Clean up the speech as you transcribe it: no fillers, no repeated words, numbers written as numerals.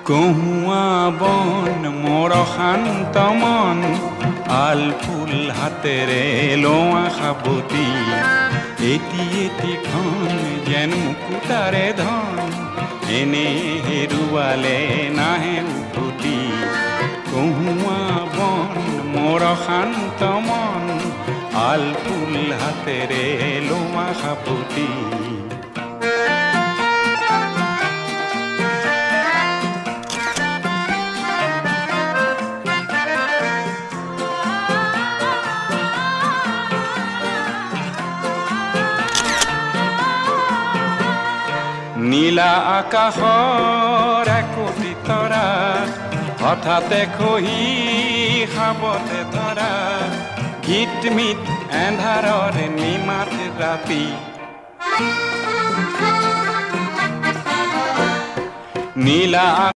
কহুয়া বন মোৰ শান্ত মন আল ফুল হাতেৰে লোৱা সাবতি এটি এটি ক্ষণ যেন মুকুতাৰে ধন এনে হেৰুৱালে নাহে উভতি কহুয়া বন মোৰ শান্ত মন আল ফুল হাতেৰে লোৱা সাবতি নীলা আকাশৰ একোটি তৰা হঠাতে খহি সাবতে ধৰা গীতমিত এন্ধাৰৰ নিমাত ৰাতি নীলা